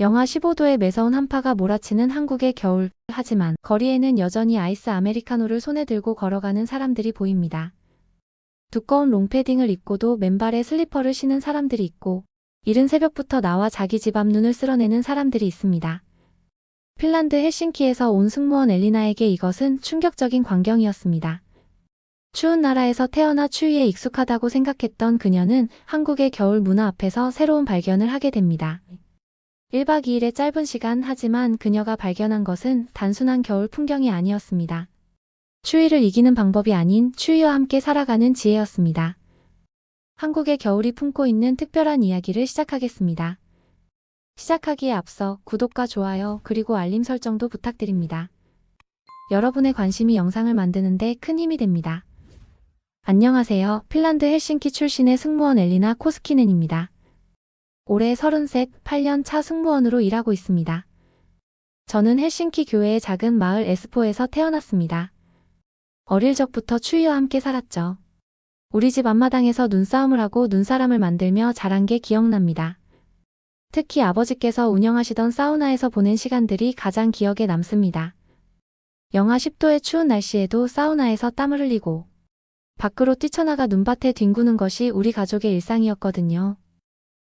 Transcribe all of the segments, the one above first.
영하 15도의 매서운 한파가 몰아치는 한국의 겨울. 하지만 거리에는 여전히 아이스 아메리카노를 손에 들고 걸어가는 사람들이 보입니다. 두꺼운 롱패딩을 입고도 맨발에 슬리퍼를 신은 사람들이 있고, 이른 새벽부터 나와 자기 집 앞 눈을 쓸어내는 사람들이 있습니다. 핀란드 헬싱키에서 온 승무원 엘리나에게 이것은 충격적인 광경이었습니다. 추운 나라에서 태어나 추위에 익숙하다고 생각했던 그녀는 한국의 겨울 문화 앞에서 새로운 발견을 하게 됩니다. 1박 2일의 짧은 시간. 하지만 그녀가 발견한 것은 단순한 겨울 풍경이 아니었습니다. 추위를 이기는 방법이 아닌 추위와 함께 살아가는 지혜였습니다. 한국의 겨울이 품고 있는 특별한 이야기를 시작하겠습니다. 시작하기에 앞서 구독과 좋아요 그리고 알림 설정도 부탁드립니다. 여러분의 관심이 영상을 만드는데 큰 힘이 됩니다. 안녕하세요. 핀란드 헬싱키 출신의 승무원 엘리나 코스키넨입니다. 올해 33, 8년 차 승무원으로 일하고 있습니다. 저는 헬싱키 교외의 작은 마을 에스포에서 태어났습니다. 어릴 적부터 추위와 함께 살았죠. 우리 집 앞마당에서 눈싸움을 하고 눈사람을 만들며 자란 게 기억납니다. 특히 아버지께서 운영하시던 사우나에서 보낸 시간들이 가장 기억에 남습니다. 영하 10도의 추운 날씨에도 사우나에서 땀을 흘리고 밖으로 뛰쳐나가 눈밭에 뒹구는 것이 우리 가족의 일상이었거든요.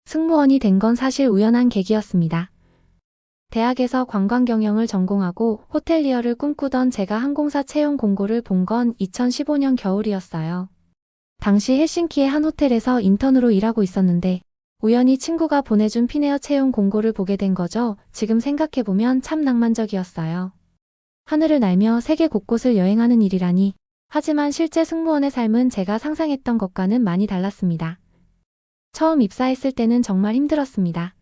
승무원이 된 건 사실 우연한 계기였습니다. 대학에서 관광경영을 전공하고 호텔리어를 꿈꾸던 제가 항공사 채용 공고를 본 건 2015년 겨울이었어요. 당시 헬싱키의 한 호텔에서 인턴으로 일하고 있었는데 우연히 친구가 보내준 피네어 채용 공고를 보게 된 거죠. 지금 생각해보면 참 낭만적이었어요. 하늘을 날며 세계 곳곳을 여행하는 일이라니. 하지만 실제 승무원의 삶은 제가 상상했던 것과는 많이 달랐습니다. 처음 입사했을 때는 정말 힘들었습니다.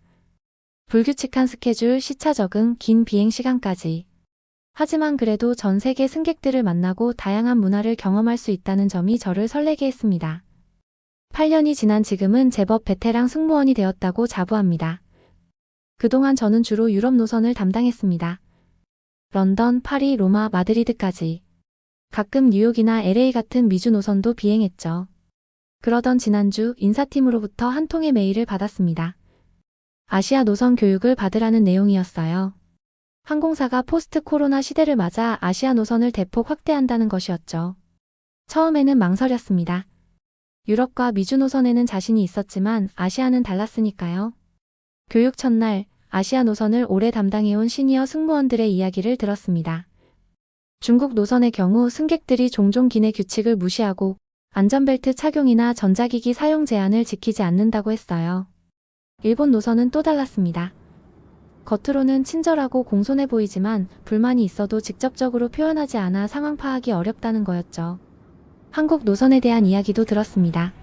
불규칙한 스케줄, 시차 적응, 긴 비행 시간까지. 하지만 그래도 전 세계 승객들을 만나고 다양한 문화를 경험할 수 있다는 점이 저를 설레게 했습니다. 8년이 지난 지금은 제법 베테랑 승무원이 되었다고 자부합니다. 그동안 저는 주로 유럽 노선을 담당했습니다. 런던, 파리, 로마, 마드리드까지. 가끔 뉴욕이나 LA 같은 미주 노선도 비행했죠. 그러던 지난주 인사팀으로부터 한 통의 메일을 받았습니다. 아시아 노선 교육을 받으라는 내용이었어요. 항공사가 포스트 코로나 시대를 맞아 아시아 노선을 대폭 확대한다는 것이었죠. 처음에는 망설였습니다. 유럽과 미주 노선에는 자신이 있었지만 아시아는 달랐으니까요. 교육 첫날 아시아 노선을 오래 담당해온 시니어 승무원들의 이야기를 들었습니다. 중국 노선의 경우 승객들이 종종 기내 규칙을 무시하고 안전벨트 착용이나 전자기기 사용 제한을 지키지 않는다고 했어요. 일본 노선은 또 달랐습니다. 겉으로는 친절하고 공손해 보이지만 불만이 있어도 직접적으로 표현하지 않아 상황 파악이 어렵다는 거였죠. 한국 노선에 대한 이야기도 들었습니다.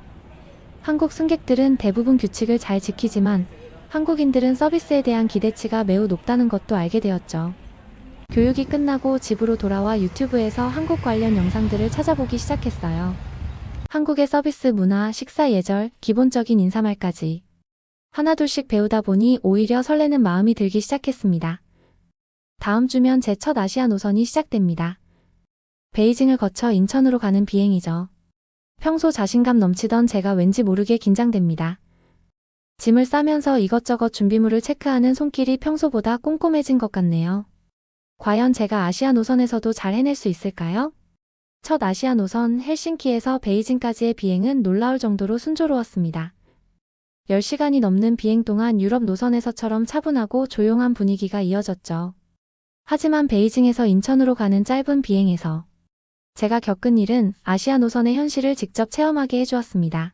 한국 승객들은 대부분 규칙을 잘 지키지만 한국인들은 서비스에 대한 기대치가 매우 높다는 것도 알게 되었죠. 교육이 끝나고 집으로 돌아와 유튜브에서 한국 관련 영상들을 찾아보기 시작했어요. 한국의 서비스 문화, 식사 예절, 기본적인 인사말까지 하나둘씩 배우다 보니 오히려 설레는 마음이 들기 시작했습니다. 다음 주면 제 첫 아시아 노선이 시작됩니다. 베이징을 거쳐 인천으로 가는 비행이죠. 평소 자신감 넘치던 제가 왠지 모르게 긴장됩니다. 짐을 싸면서 이것저것 준비물을 체크하는 손길이 평소보다 꼼꼼해진 것 같네요. 과연 제가 아시아 노선에서도 잘 해낼 수 있을까요? 첫 아시아 노선 헬싱키에서 베이징까지의 비행은 놀라울 정도로 순조로웠습니다. 10시간이 넘는 비행 동안 유럽 노선에서처럼 차분하고 조용한 분위기가 이어졌죠. 하지만 베이징에서 인천으로 가는 짧은 비행에서 제가 겪은 일은 아시아 노선의 현실을 직접 체험하게 해주었습니다.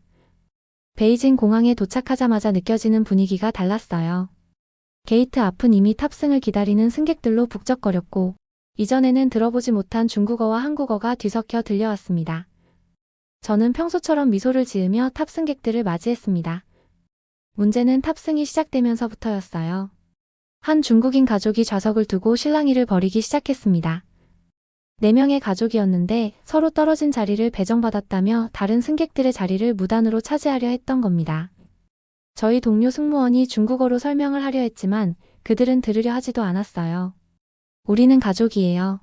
베이징 공항에 도착하자마자 느껴지는 분위기가 달랐어요. 게이트 앞은 이미 탑승을 기다리는 승객들로 북적거렸고 이전에는 들어보지 못한 중국어와 한국어가 뒤섞여 들려왔습니다. 저는 평소처럼 미소를 지으며 탑승객들을 맞이했습니다. 문제는 탑승이 시작되면서부터였어요. 한 중국인 가족이 좌석을 두고 실랑이를 벌이기 시작했습니다. 4명의 가족이었는데 서로 떨어진 자리를 배정받았다며 다른 승객들의 자리를 무단으로 차지하려 했던 겁니다. 저희 동료 승무원이 중국어로 설명을 하려 했지만 그들은 들으려 하지도 않았어요. 우리는 가족이에요.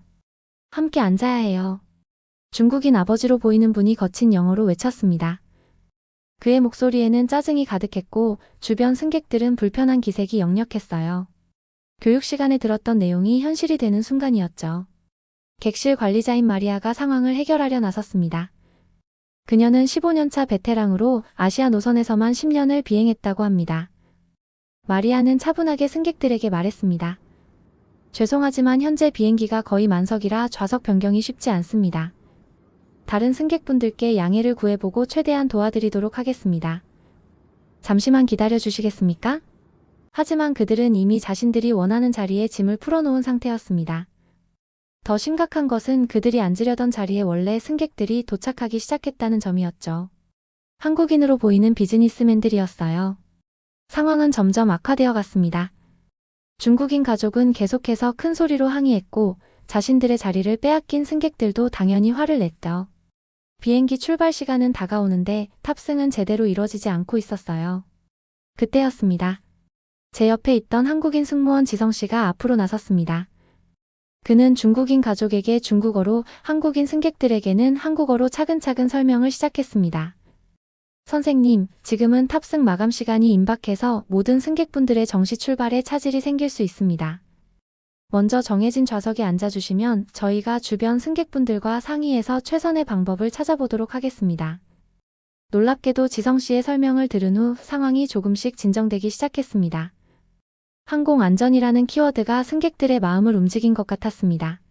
함께 앉아야 해요. 중국인 아버지로 보이는 분이 거친 영어로 외쳤습니다. 그의 목소리에는 짜증이 가득했고 주변 승객들은 불편한 기색이 역력했어요. 교육 시간에 들었던 내용이 현실이 되는 순간이었죠. 객실 관리자인 마리아가 상황을 해결하려 나섰습니다. 그녀는 15년차 베테랑으로 아시아 노선에서만 10년을 비행했다고 합니다. 마리아는 차분하게 승객들에게 말했습니다. 죄송하지만 현재 비행기가 거의 만석이라 좌석 변경이 쉽지 않습니다. 다른 승객분들께 양해를 구해보고 최대한 도와드리도록 하겠습니다. 잠시만 기다려 주시겠습니까? 하지만 그들은 이미 자신들이 원하는 자리에 짐을 풀어놓은 상태였습니다. 더 심각한 것은 그들이 앉으려던 자리에 원래 승객들이 도착하기 시작했다는 점이었죠. 한국인으로 보이는 비즈니스맨들이었어요. 상황은 점점 악화되어 갔습니다. 중국인 가족은 계속해서 큰 소리로 항의했고 자신들의 자리를 빼앗긴 승객들도 당연히 화를 냈죠. 비행기 출발 시간은 다가오는데 탑승은 제대로 이루어지지 않고 있었어요. 그때였습니다. 제 옆에 있던 한국인 승무원 지성 씨가 앞으로 나섰습니다. 그는 중국인 가족에게 중국어로, 한국인 승객들에게는 한국어로 차근차근 설명을 시작했습니다. 선생님, 지금은 탑승 마감 시간이 임박해서 모든 승객분들의 정시 출발에 차질이 생길 수 있습니다. 먼저 정해진 좌석에 앉아주시면 저희가 주변 승객분들과 상의해서 최선의 방법을 찾아보도록 하겠습니다. 놀랍게도 지성 씨의 설명을 들은 후 상황이 조금씩 진정되기 시작했습니다. 항공안전이라는 키워드가 승객들의 마음을 움직인 것 같았습니다.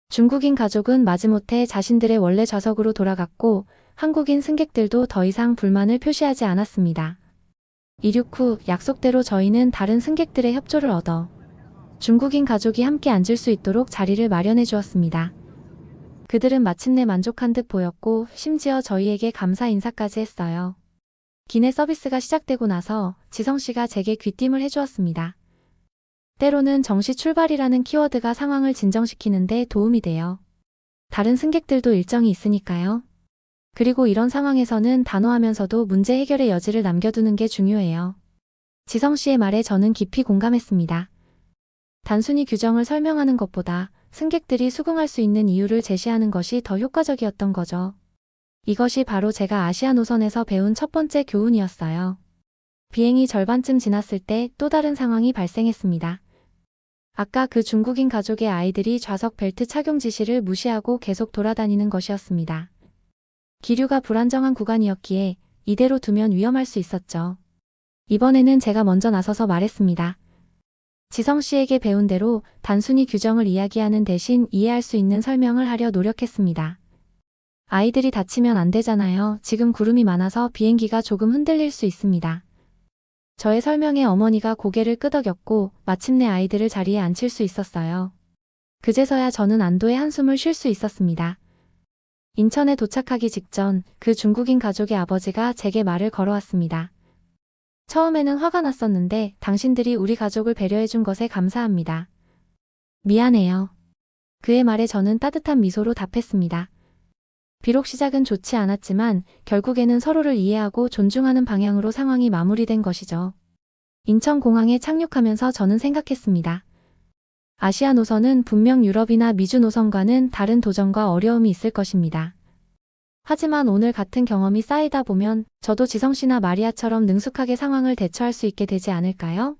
중국인 가족은 마지못해 자신들의 원래 좌석으로 돌아갔고 한국인 승객들도 더 이상 불만을 표시하지 않았습니다. 이륙 후 약속대로 저희는 다른 승객들의 협조를 얻어 중국인 가족이 함께 앉을 수 있도록 자리를 마련해 주었습니다. 그들은 마침내 만족한 듯 보였고 심지어 저희에게 감사 인사까지 했어요. 기내 서비스가 시작되고 나서 지성 씨가 제게 귀띔을 해주었습니다. 때로는 정시 출발이라는 키워드가 상황을 진정시키는데 도움이 돼요. 다른 승객들도 일정이 있으니까요. 그리고 이런 상황에서는 단호하면서도 문제 해결의 여지를 남겨두는 게 중요해요. 지성 씨의 말에 저는 깊이 공감했습니다. 단순히 규정을 설명하는 것보다 승객들이 수긍할 수 있는 이유를 제시하는 것이 더 효과적이었던 거죠. 이것이 바로 제가 아시아 노선에서 배운 첫 번째 교훈이었어요. 비행이 절반쯤 지났을 때 또 다른 상황이 발생했습니다. 아까 그 중국인 가족의 아이들이 좌석 벨트 착용 지시를 무시하고 계속 돌아다니는 것이었습니다. 기류가 불안정한 구간이었기에 이대로 두면 위험할 수 있었죠. 이번에는 제가 먼저 나서서 말했습니다. 지성 씨에게 배운 대로 단순히 규정을 이야기하는 대신 이해할 수 있는 설명을 하려 노력했습니다. 아이들이 다치면 안 되잖아요. 지금 구름이 많아서 비행기가 조금 흔들릴 수 있습니다. 저의 설명에 어머니가 고개를 끄덕였고 마침내 아이들을 자리에 앉힐 수 있었어요. 그제서야 저는 안도의 한숨을 쉴 수 있었습니다. 인천에 도착하기 직전 그 중국인 가족의 아버지가 제게 말을 걸어왔습니다. 처음에는 화가 났었는데 당신들이 우리 가족을 배려해준 것에 감사합니다. 미안해요. 그의 말에 저는 따뜻한 미소로 답했습니다. 비록 시작은 좋지 않았지만 결국에는 서로를 이해하고 존중하는 방향으로 상황이 마무리된 것이죠. 인천공항에 착륙하면서 저는 생각했습니다. 아시아 노선은 분명 유럽이나 미주 노선과는 다른 도전과 어려움이 있을 것입니다. 하지만 오늘 같은 경험이 쌓이다 보면 저도 지성 씨나 마리아처럼 능숙하게 상황을 대처할 수 있게 되지 않을까요?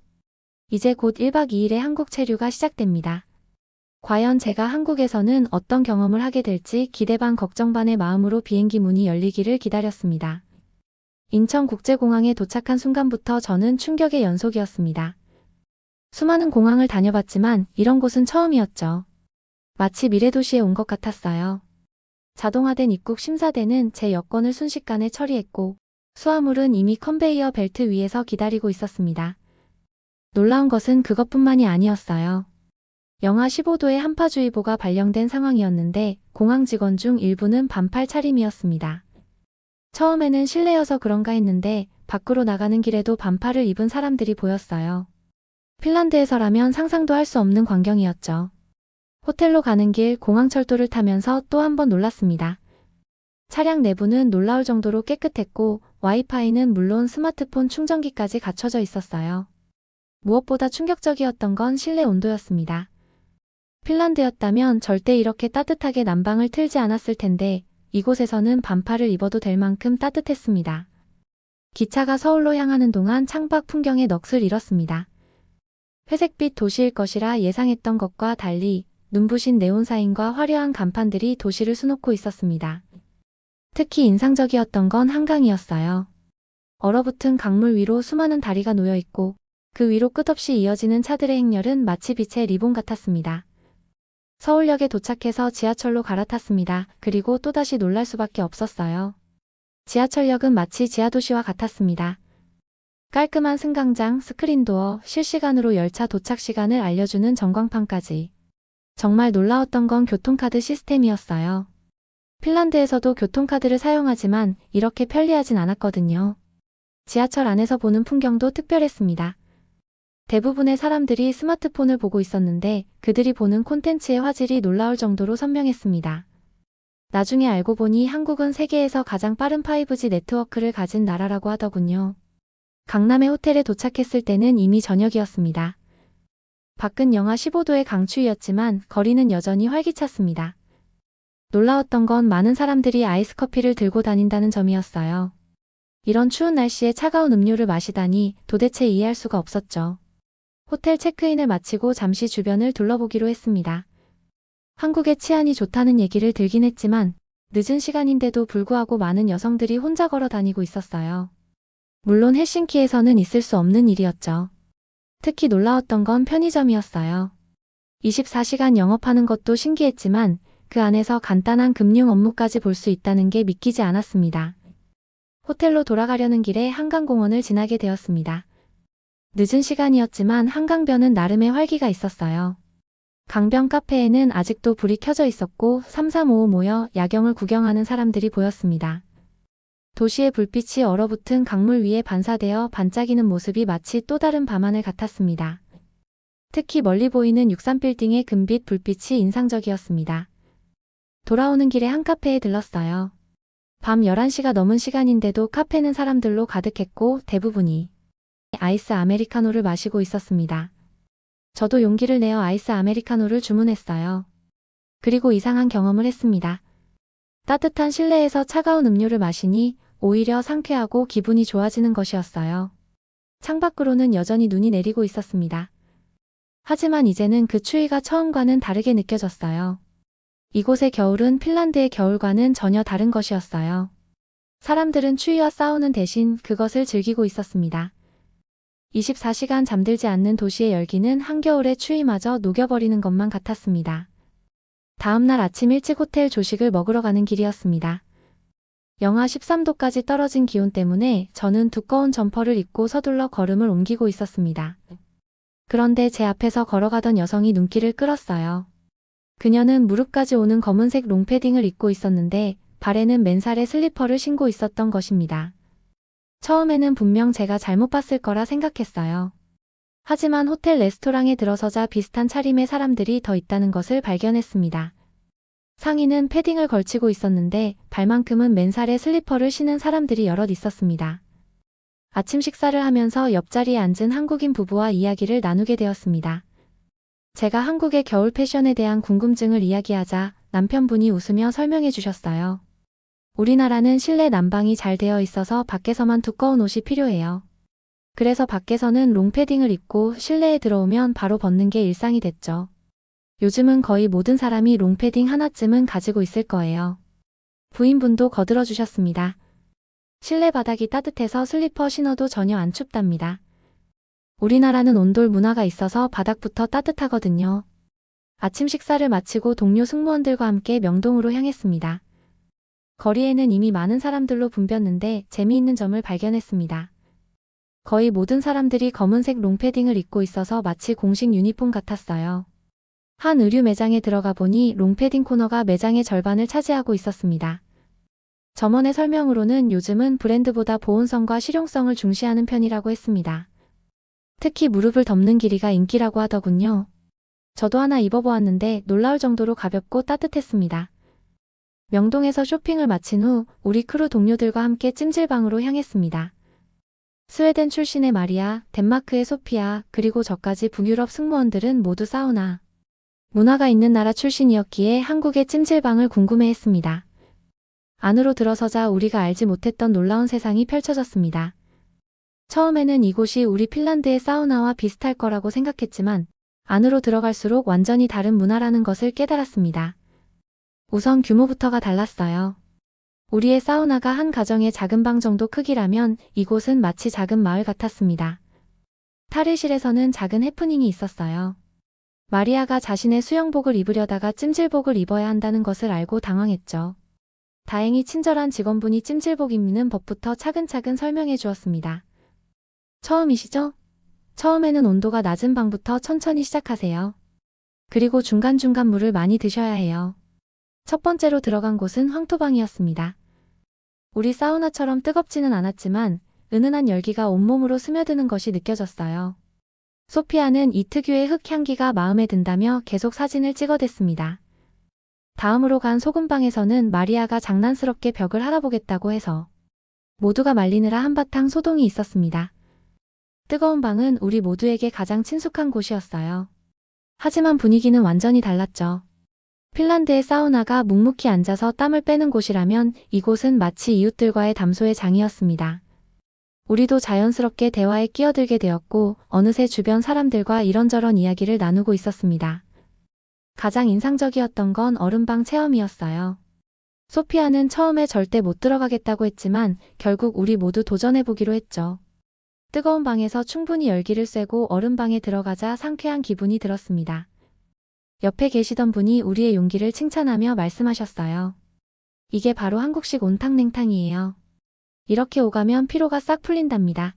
이제 곧 1박 2일의 한국 체류가 시작됩니다. 과연 제가 한국에서는 어떤 경험을 하게 될지 기대 반 걱정 반의 마음으로 비행기 문이 열리기를 기다렸습니다. 인천국제공항에 도착한 순간부터 저는 충격의 연속이었습니다. 수많은 공항을 다녀봤지만 이런 곳은 처음이었죠. 마치 미래도시에 온 것 같았어요. 자동화된 입국 심사대는 제 여권을 순식간에 처리했고 수화물은 이미 컨베이어 벨트 위에서 기다리고 있었습니다. 놀라운 것은 그것뿐만이 아니었어요. 영하 15도의 한파주의보가 발령된 상황이었는데 공항 직원 중 일부는 반팔 차림이었습니다. 처음에는 실내여서 그런가 했는데 밖으로 나가는 길에도 반팔을 입은 사람들이 보였어요. 핀란드에서라면 상상도 할 수 없는 광경이었죠. 호텔로 가는 길 공항철도를 타면서 또 한 번 놀랐습니다. 차량 내부는 놀라울 정도로 깨끗했고 와이파이는 물론 스마트폰 충전기까지 갖춰져 있었어요. 무엇보다 충격적이었던 건 실내 온도였습니다. 핀란드였다면 절대 이렇게 따뜻하게 난방을 틀지 않았을 텐데 이곳에서는 반팔을 입어도 될 만큼 따뜻했습니다. 기차가 서울로 향하는 동안 창밖 풍경에 넋을 잃었습니다. 회색빛 도시일 것이라 예상했던 것과 달리 눈부신 네온사인과 화려한 간판들이 도시를 수놓고 있었습니다. 특히 인상적이었던 건 한강이었어요. 얼어붙은 강물 위로 수많은 다리가 놓여 있고 그 위로 끝없이 이어지는 차들의 행렬은 마치 빛의 리본 같았습니다. 서울역에 도착해서 지하철로 갈아탔습니다. 그리고 또다시 놀랄 수밖에 없었어요. 지하철역은 마치 지하도시와 같았습니다. 깔끔한 승강장, 스크린도어, 실시간으로 열차 도착 시간을 알려주는 전광판까지. 정말 놀라웠던 건 교통카드 시스템이었어요. 핀란드에서도 교통카드를 사용하지만 이렇게 편리하진 않았거든요. 지하철 안에서 보는 풍경도 특별했습니다. 대부분의 사람들이 스마트폰을 보고 있었는데 그들이 보는 콘텐츠의 화질이 놀라울 정도로 선명했습니다. 나중에 알고 보니 한국은 세계에서 가장 빠른 5G 네트워크를 가진 나라라고 하더군요. 강남의 호텔에 도착했을 때는 이미 저녁이었습니다. 밖은 영하 15도의 강추위였지만 거리는 여전히 활기찼습니다. 놀라웠던 건 많은 사람들이 아이스커피를 들고 다닌다는 점이었어요. 이런 추운 날씨에 차가운 음료를 마시다니 도대체 이해할 수가 없었죠. 호텔 체크인을 마치고 잠시 주변을 둘러보기로 했습니다. 한국의 치안이 좋다는 얘기를 들긴 했지만 늦은 시간인데도 불구하고 많은 여성들이 혼자 걸어 다니고 있었어요. 물론 헬싱키에서는 있을 수 없는 일이었죠. 특히 놀라웠던 건 편의점이었어요. 24시간 영업하는 것도 신기했지만 그 안에서 간단한 금융 업무까지 볼 수 있다는 게 믿기지 않았습니다. 호텔로 돌아가려는 길에 한강공원을 지나게 되었습니다. 늦은 시간이었지만 한강변은 나름의 활기가 있었어요. 강변 카페에는 아직도 불이 켜져 있었고 3355 모여 야경을 구경하는 사람들이 보였습니다. 도시의 불빛이 얼어붙은 강물 위에 반사되어 반짝이는 모습이 마치 또 다른 밤하늘 같았습니다. 특히 멀리 보이는 63빌딩의 금빛 불빛이 인상적이었습니다. 돌아오는 길에 한 카페에 들렀어요. 밤 11시가 넘은 시간인데도 카페는 사람들로 가득했고 대부분이 아이스 아메리카노를 마시고 있었습니다. 저도 용기를 내어 아이스 아메리카노를 주문했어요. 그리고 이상한 경험을 했습니다. 따뜻한 실내에서 차가운 음료를 마시니 오히려 상쾌하고 기분이 좋아지는 것이었어요. 창밖으로는 여전히 눈이 내리고 있었습니다. 하지만 이제는 그 추위가 처음과는 다르게 느껴졌어요. 이곳의 겨울은 핀란드의 겨울과는 전혀 다른 것이었어요. 사람들은 추위와 싸우는 대신 그것을 즐기고 있었습니다. 24시간 잠들지 않는 도시의 열기는 한겨울의 추위마저 녹여버리는 것만 같았습니다. 다음날 아침 일찍 호텔 조식을 먹으러 가는 길이었습니다. 영하 13도까지 떨어진 기온 때문에 저는 두꺼운 점퍼를 입고 서둘러 걸음을 옮기고 있었습니다. 그런데 제 앞에서 걸어가던 여성이 눈길을 끌었어요. 그녀는 무릎까지 오는 검은색 롱패딩을 입고 있었는데 발에는 맨살에 슬리퍼를 신고 있었던 것입니다. 처음에는 분명 제가 잘못 봤을 거라 생각했어요. 하지만 호텔 레스토랑에 들어서자 비슷한 차림의 사람들이 더 있다는 것을 발견했습니다. 상의는 패딩을 걸치고 있었는데 발만큼은 맨살에 슬리퍼를 신은 사람들이 여럿 있었습니다. 아침 식사를 하면서 옆자리에 앉은 한국인 부부와 이야기를 나누게 되었습니다. 제가 한국의 겨울 패션에 대한 궁금증을 이야기하자 남편분이 웃으며 설명해 주셨어요. 우리나라는 실내 난방이 잘 되어 있어서 밖에서만 두꺼운 옷이 필요해요. 그래서 밖에서는 롱패딩을 입고 실내에 들어오면 바로 벗는 게 일상이 됐죠. 요즘은 거의 모든 사람이 롱패딩 하나쯤은 가지고 있을 거예요. 부인분도 거들어 주셨습니다. 실내 바닥이 따뜻해서 슬리퍼 신어도 전혀 안 춥답니다. 우리나라는 온돌 문화가 있어서 바닥부터 따뜻하거든요. 아침 식사를 마치고 동료 승무원들과 함께 명동으로 향했습니다. 거리에는 이미 많은 사람들로 붐볐는데 재미있는 점을 발견했습니다. 거의 모든 사람들이 검은색 롱패딩을 입고 있어서 마치 공식 유니폼 같았어요. 한 의류 매장에 들어가 보니 롱패딩 코너가 매장의 절반을 차지하고 있었습니다. 점원의 설명으로는 요즘은 브랜드보다 보온성과 실용성을 중시하는 편이라고 했습니다. 특히 무릎을 덮는 길이가 인기라고 하더군요. 저도 하나 입어보았는데 놀라울 정도로 가볍고 따뜻했습니다. 명동에서 쇼핑을 마친 후 우리 크루 동료들과 함께 찜질방으로 향했습니다. 스웨덴 출신의 마리아, 덴마크의 소피아, 그리고 저까지 북유럽 승무원들은 모두 사우나 문화가 있는 나라 출신이었기에 한국의 찜질방을 궁금해했습니다. 안으로 들어서자 우리가 알지 못했던 놀라운 세상이 펼쳐졌습니다. 처음에는 이곳이 우리 핀란드의 사우나와 비슷할 거라고 생각했지만 안으로 들어갈수록 완전히 다른 문화라는 것을 깨달았습니다. 우선 규모부터가 달랐어요. 우리의 사우나가 한 가정의 작은 방 정도 크기라면 이곳은 마치 작은 마을 같았습니다. 탈의실에서는 작은 해프닝이 있었어요. 마리아가 자신의 수영복을 입으려다가 찜질복을 입어야 한다는 것을 알고 당황했죠. 다행히 친절한 직원분이 찜질복 입는 법부터 차근차근 설명해 주었습니다. 처음이시죠? 처음에는 온도가 낮은 방부터 천천히 시작하세요. 그리고 중간중간 물을 많이 드셔야 해요. 첫 번째로 들어간 곳은 황토방이었습니다. 우리 사우나처럼 뜨겁지는 않았지만 은은한 열기가 온몸으로 스며드는 것이 느껴졌어요. 소피아는 이 특유의 흙 향기가 마음에 든다며 계속 사진을 찍어댔습니다. 다음으로 간 소금방에서는 마리아가 장난스럽게 벽을 할아보겠다고 해서 모두가 말리느라 한바탕 소동이 있었습니다. 뜨거운 방은 우리 모두에게 가장 친숙한 곳이었어요. 하지만 분위기는 완전히 달랐죠. 핀란드의 사우나가 묵묵히 앉아서 땀을 빼는 곳이라면 이곳은 마치 이웃들과의 담소의 장이었습니다. 우리도 자연스럽게 대화에 끼어들게 되었고 어느새 주변 사람들과 이런저런 이야기를 나누고 있었습니다. 가장 인상적이었던 건 얼음방 체험이었어요. 소피아는 처음에 절대 못 들어가겠다고 했지만 결국 우리 모두 도전해보기로 했죠. 뜨거운 방에서 충분히 열기를 쐬고 얼음방에 들어가자 상쾌한 기분이 들었습니다. 옆에 계시던 분이 우리의 용기를 칭찬하며 말씀하셨어요. 이게 바로 한국식 온탕냉탕이에요. 이렇게 오가면 피로가 싹 풀린답니다.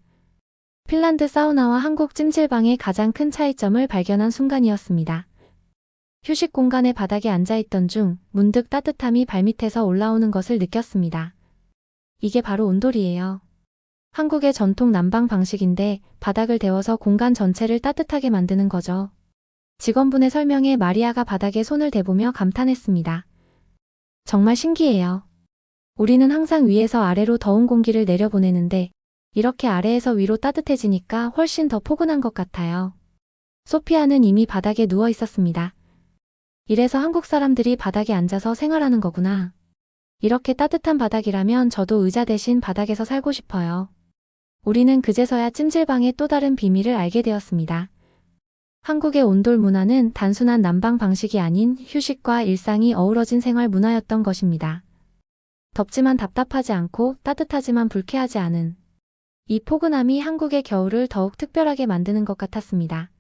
핀란드 사우나와 한국 찜질방의 가장 큰 차이점을 발견한 순간이었습니다. 휴식 공간의 바닥에 앉아있던 중 문득 따뜻함이 발밑에서 올라오는 것을 느꼈습니다. 이게 바로 온돌이에요. 한국의 전통 난방 방식인데 바닥을 데워서 공간 전체를 따뜻하게 만드는 거죠. 직원분의 설명에 마리아가 바닥에 손을 대보며 감탄했습니다. 정말 신기해요. 우리는 항상 위에서 아래로 더운 공기를 내려보내는데 이렇게 아래에서 위로 따뜻해지니까 훨씬 더 포근한 것 같아요. 소피아는 이미 바닥에 누워 있었습니다. 이래서 한국 사람들이 바닥에 앉아서 생활하는 거구나. 이렇게 따뜻한 바닥이라면 저도 의자 대신 바닥에서 살고 싶어요. 우리는 그제서야 찜질방의 또 다른 비밀을 알게 되었습니다. 한국의 온돌 문화는 단순한 난방 방식이 아닌 휴식과 일상이 어우러진 생활 문화였던 것입니다. 덥지만 답답하지 않고 따뜻하지만 불쾌하지 않은 이 포근함이 한국의 겨울을 더욱 특별하게 만드는 것 같았습니다.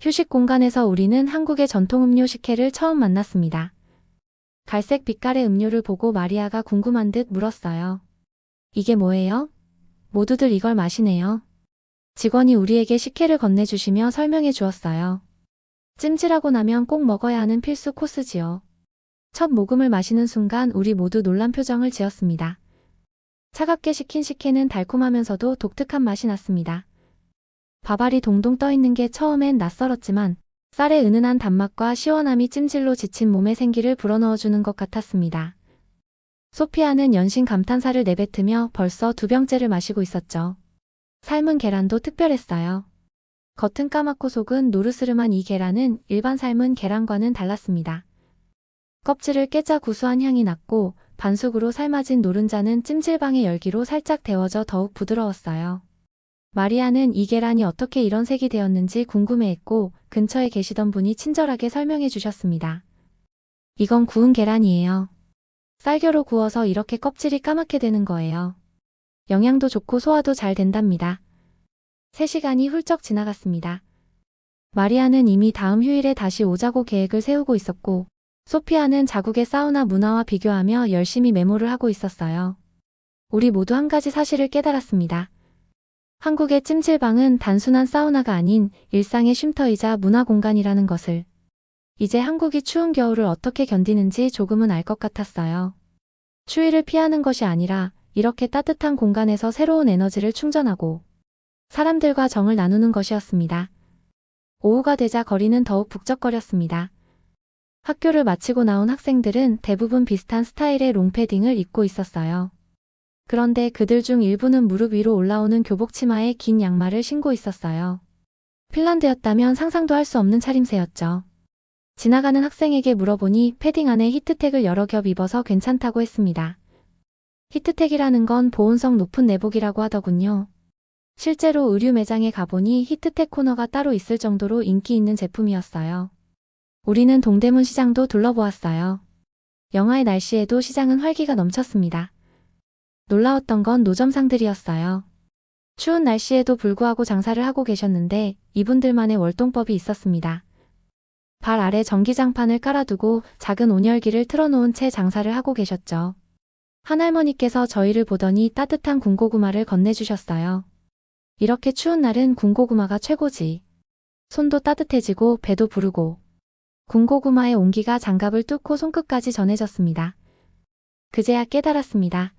휴식 공간에서 우리는 한국의 전통 음료 식혜를 처음 만났습니다. 갈색 빛깔의 음료를 보고 마리아가 궁금한 듯 물었어요. 이게 뭐예요? 모두들 이걸 마시네요. 직원이 우리에게 식혜를 건네주시며 설명해 주었어요. 찜질하고 나면 꼭 먹어야 하는 필수 코스지요. 첫 모금을 마시는 순간 우리 모두 놀란 표정을 지었습니다. 차갑게 식힌 식혜는 달콤하면서도 독특한 맛이 났습니다. 밥알이 동동 떠있는 게 처음엔 낯설었지만 쌀의 은은한 단맛과 시원함이 찜질로 지친 몸에 생기를 불어넣어주는 것 같았습니다. 소피아는 연신 감탄사를 내뱉으며 벌써 2병째를 마시고 있었죠. 삶은 계란도 특별했어요. 겉은 까맣고 속은 노르스름한 이 계란은 일반 삶은 계란과는 달랐습니다. 껍질을 깨자 구수한 향이 났고 반숙으로 삶아진 노른자는 찜질방의 열기로 살짝 데워져 더욱 부드러웠어요. 마리아는 이 계란이 어떻게 이런 색이 되었는지 궁금해했고 근처에 계시던 분이 친절하게 설명해 주셨습니다. 이건 구운 계란이에요. 쌀겨로 구워서 이렇게 껍질이 까맣게 되는 거예요. 영양도 좋고 소화도 잘 된답니다. 3시간이 훌쩍 지나갔습니다. 마리아는 이미 다음 휴일에 다시 오자고 계획을 세우고 있었고 소피아는 자국의 사우나 문화와 비교하며 열심히 메모를 하고 있었어요. 우리 모두 한 가지 사실을 깨달았습니다. 한국의 찜질방은 단순한 사우나가 아닌 일상의 쉼터이자 문화 공간이라는 것을. 이제 한국이 추운 겨울을 어떻게 견디는지 조금은 알 것 같았어요. 추위를 피하는 것이 아니라 이렇게 따뜻한 공간에서 새로운 에너지를 충전하고 사람들과 정을 나누는 것이었습니다. 오후가 되자 거리는 더욱 북적거렸습니다. 학교를 마치고 나온 학생들은 대부분 비슷한 스타일의 롱패딩을 입고 있었어요. 그런데 그들 중 일부는 무릎 위로 올라오는 교복 치마에 긴 양말을 신고 있었어요. 핀란드였다면 상상도 할 수 없는 차림새였죠. 지나가는 학생에게 물어보니 패딩 안에 히트텍을 여러 겹 입어서 괜찮다고 했습니다. 히트텍이라는 건 보온성 높은 내복이라고 하더군요. 실제로 의류 매장에 가보니 히트텍 코너가 따로 있을 정도로 인기 있는 제품이었어요. 우리는 동대문 시장도 둘러보았어요. 영하의 날씨에도 시장은 활기가 넘쳤습니다. 놀라웠던 건 노점상들이었어요. 추운 날씨에도 불구하고 장사를 하고 계셨는데 이분들만의 월동법이 있었습니다. 발 아래 전기장판을 깔아두고 작은 온열기를 틀어놓은 채 장사를 하고 계셨죠. 한 할머니께서 저희를 보더니 따뜻한 군고구마를 건네주셨어요. 이렇게 추운 날은 군고구마가 최고지. 손도 따뜻해지고 배도 부르고. 군고구마의 온기가 장갑을 뚫고 손끝까지 전해졌습니다. 그제야 깨달았습니다.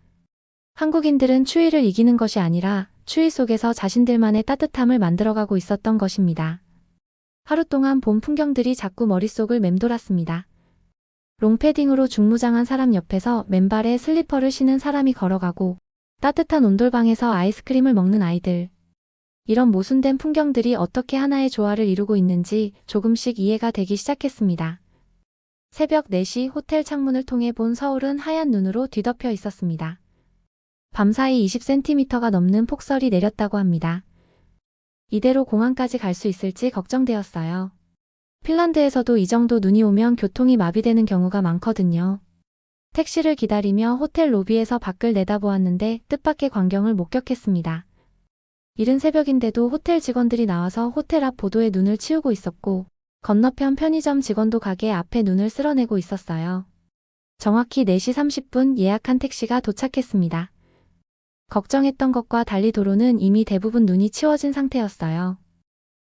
한국인들은 추위를 이기는 것이 아니라 추위 속에서 자신들만의 따뜻함을 만들어가고 있었던 것입니다. 하루 동안 본 풍경들이 자꾸 머릿속을 맴돌았습니다. 롱패딩으로 중무장한 사람 옆에서 맨발에 슬리퍼를 신은 사람이 걸어가고 따뜻한 온돌방에서 아이스크림을 먹는 아이들. 이런 모순된 풍경들이 어떻게 하나의 조화를 이루고 있는지 조금씩 이해가 되기 시작했습니다. 새벽 4시 호텔 창문을 통해 본 서울은 하얀 눈으로 뒤덮여 있었습니다. 밤사이 20cm가 넘는 폭설이 내렸다고 합니다. 이대로 공항까지 갈 수 있을지 걱정되었어요. 핀란드에서도 이 정도 눈이 오면 교통이 마비되는 경우가 많거든요. 택시를 기다리며 호텔 로비에서 밖을 내다보았는데 뜻밖의 광경을 목격했습니다. 이른 새벽인데도 호텔 직원들이 나와서 호텔 앞 보도에 눈을 치우고 있었고 건너편 편의점 직원도 가게 앞에 눈을 쓸어내고 있었어요. 정확히 4시 30분 예약한 택시가 도착했습니다. 걱정했던 것과 달리 도로는 이미 대부분 눈이 치워진 상태였어요.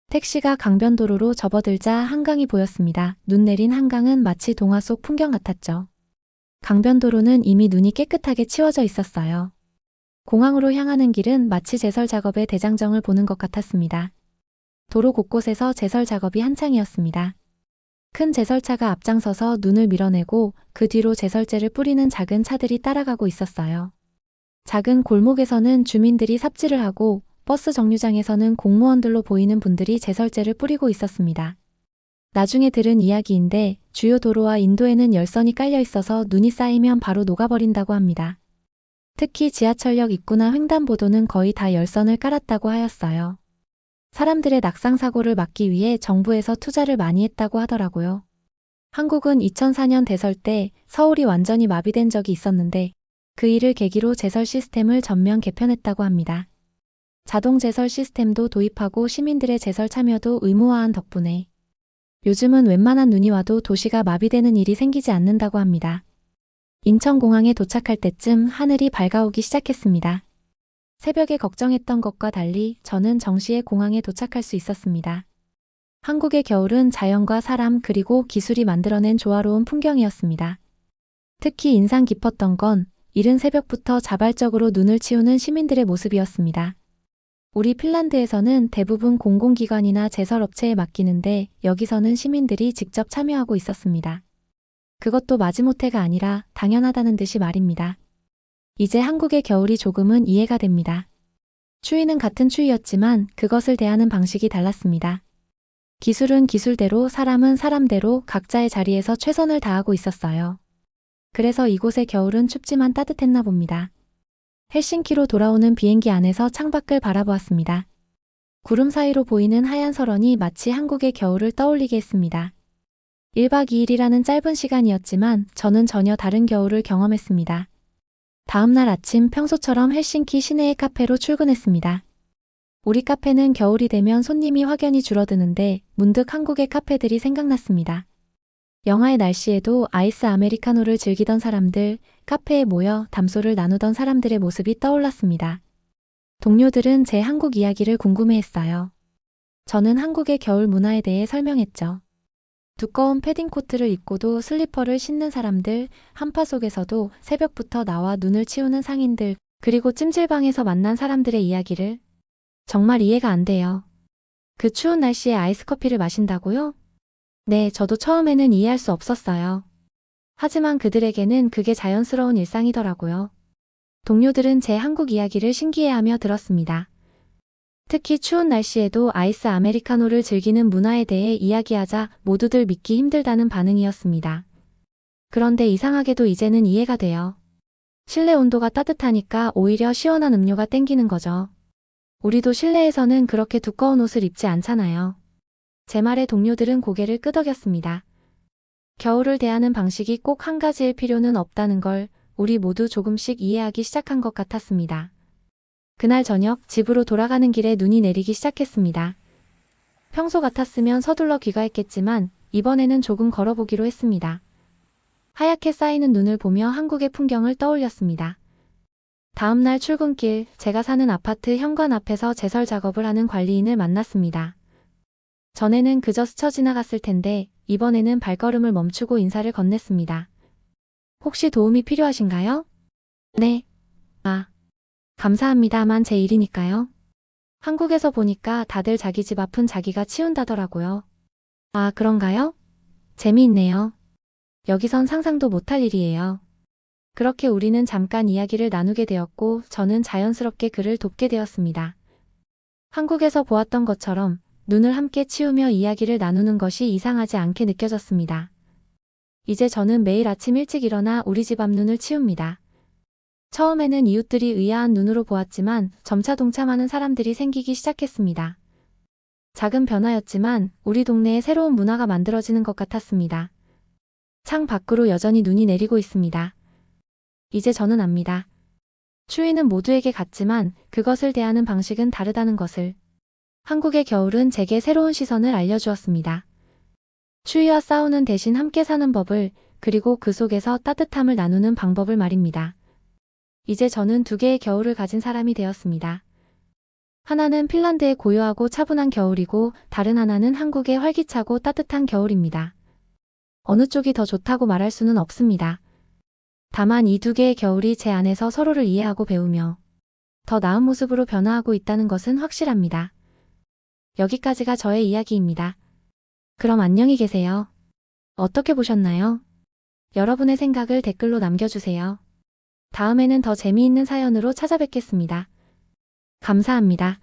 택시가 강변도로로 접어들자 한강이 보였습니다. 눈 내린 한강은 마치 동화 속 풍경 같았죠. 강변도로는 이미 눈이 깨끗하게 치워져 있었어요. 공항으로 향하는 길은 마치 제설 작업의 대장정을 보는 것 같았습니다. 도로 곳곳에서 제설 작업이 한창이었습니다. 큰 제설차가 앞장서서 눈을 밀어내고 그 뒤로 제설제를 뿌리는 작은 차들이 따라가고 있었어요. 작은 골목에서는 주민들이 삽질을 하고 버스 정류장에서는 공무원들로 보이는 분들이 제설제를 뿌리고 있었습니다. 나중에 들은 이야기인데 주요 도로와 인도에는 열선이 깔려 있어서 눈이 쌓이면 바로 녹아버린다고 합니다. 특히 지하철역 입구나 횡단보도는 거의 다 열선을 깔았다고 하였어요. 사람들의 낙상 사고를 막기 위해 정부에서 투자를 많이 했다고 하더라고요. 한국은 2004년 대설 때 서울이 완전히 마비된 적이 있었는데 그 일을 계기로 제설 시스템을 전면 개편했다고 합니다. 자동 제설 시스템도 도입하고 시민들의 제설 참여도 의무화한 덕분에 요즘은 웬만한 눈이 와도 도시가 마비되는 일이 생기지 않는다고 합니다. 인천공항에 도착할 때쯤 하늘이 밝아오기 시작했습니다. 새벽에 걱정했던 것과 달리 저는 정시에 공항에 도착할 수 있었습니다. 한국의 겨울은 자연과 사람 그리고 기술이 만들어낸 조화로운 풍경이었습니다. 특히 인상 깊었던 건 이른 새벽부터 자발적으로 눈을 치우는 시민들의 모습이었습니다. 우리 핀란드에서는 대부분 공공기관이나 제설업체에 맡기는데 여기서는 시민들이 직접 참여하고 있었습니다. 그것도 마지못해가 아니라 당연하다는 듯이 말입니다. 이제 한국의 겨울이 조금은 이해가 됩니다. 추위는 같은 추위였지만 그것을 대하는 방식이 달랐습니다. 기술은 기술대로 사람은 사람대로 각자의 자리에서 최선을 다하고 있었어요. 그래서 이곳의 겨울은 춥지만 따뜻했나 봅니다. 헬싱키로 돌아오는 비행기 안에서 창밖을 바라보았습니다. 구름 사이로 보이는 하얀 설원이 마치 한국의 겨울을 떠올리게 했습니다. 1박 2일이라는 짧은 시간이었지만 저는 전혀 다른 겨울을 경험했습니다. 다음날 아침 평소처럼 헬싱키 시내의 카페로 출근했습니다. 우리 카페는 겨울이 되면 손님이 확연히 줄어드는데 문득 한국의 카페들이 생각났습니다. 영하의 날씨에도 아이스 아메리카노를 즐기던 사람들, 카페에 모여 담소를 나누던 사람들의 모습이 떠올랐습니다. 동료들은 제 한국 이야기를 궁금해했어요. 저는 한국의 겨울 문화에 대해 설명했죠. 두꺼운 패딩 코트를 입고도 슬리퍼를 신는 사람들, 한파 속에서도 새벽부터 나와 눈을 치우는 상인들, 그리고 찜질방에서 만난 사람들의 이야기를 정말 이해가 안 돼요. 그 추운 날씨에 아이스커피를 마신다고요? 네, 저도 처음에는 이해할 수 없었어요. 하지만 그들에게는 그게 자연스러운 일상이더라고요. 동료들은 제 한국 이야기를 신기해하며 들었습니다. 특히 추운 날씨에도 아이스 아메리카노를 즐기는 문화에 대해 이야기하자 모두들 믿기 힘들다는 반응이었습니다. 그런데 이상하게도 이제는 이해가 돼요. 실내 온도가 따뜻하니까 오히려 시원한 음료가 땡기는 거죠. 우리도 실내에서는 그렇게 두꺼운 옷을 입지 않잖아요. 제 말에 동료들은 고개를 끄덕였습니다. 겨울을 대하는 방식이 꼭 한 가지일 필요는 없다는 걸 우리 모두 조금씩 이해하기 시작한 것 같았습니다. 그날 저녁 집으로 돌아가는 길에 눈이 내리기 시작했습니다. 평소 같았으면 서둘러 귀가했겠지만 이번에는 조금 걸어보기로 했습니다. 하얗게 쌓이는 눈을 보며 한국의 풍경을 떠올렸습니다. 다음날 출근길 제가 사는 아파트 현관 앞에서 제설 작업을 하는 관리인을 만났습니다. 전에는 그저 스쳐 지나갔을 텐데 이번에는 발걸음을 멈추고 인사를 건넸습니다. 혹시 도움이 필요하신가요? 네. 감사합니다만 제 일이니까요. 한국에서 보니까 다들 자기 집 앞은 자기가 치운다더라고요. 그런가요? 재미있네요. 여기선 상상도 못할 일이에요. 그렇게 우리는 잠깐 이야기를 나누게 되었고 저는 자연스럽게 그를 돕게 되었습니다. 한국에서 보았던 것처럼 눈을 함께 치우며 이야기를 나누는 것이 이상하지 않게 느껴졌습니다. 이제 저는 매일 아침 일찍 일어나 우리 집 앞 눈을 치웁니다. 처음에는 이웃들이 의아한 눈으로 보았지만 점차 동참하는 사람들이 생기기 시작했습니다. 작은 변화였지만 우리 동네에 새로운 문화가 만들어지는 것 같았습니다. 창 밖으로 여전히 눈이 내리고 있습니다. 이제 저는 압니다. 추위는 모두에게 같지만 그것을 대하는 방식은 다르다는 것을. 한국의 겨울은 제게 새로운 시선을 알려주었습니다. 추위와 싸우는 대신 함께 사는 법을, 그리고 그 속에서 따뜻함을 나누는 방법을 말입니다. 이제 저는 두 개의 겨울을 가진 사람이 되었습니다. 하나는 핀란드의 고요하고 차분한 겨울이고 다른 하나는 한국의 활기차고 따뜻한 겨울입니다. 어느 쪽이 더 좋다고 말할 수는 없습니다. 다만 이 두 개의 겨울이 제 안에서 서로를 이해하고 배우며 더 나은 모습으로 변화하고 있다는 것은 확실합니다. 여기까지가 저의 이야기입니다. 그럼 안녕히 계세요. 어떻게 보셨나요? 여러분의 생각을 댓글로 남겨주세요. 다음에는 더 재미있는 사연으로 찾아뵙겠습니다. 감사합니다.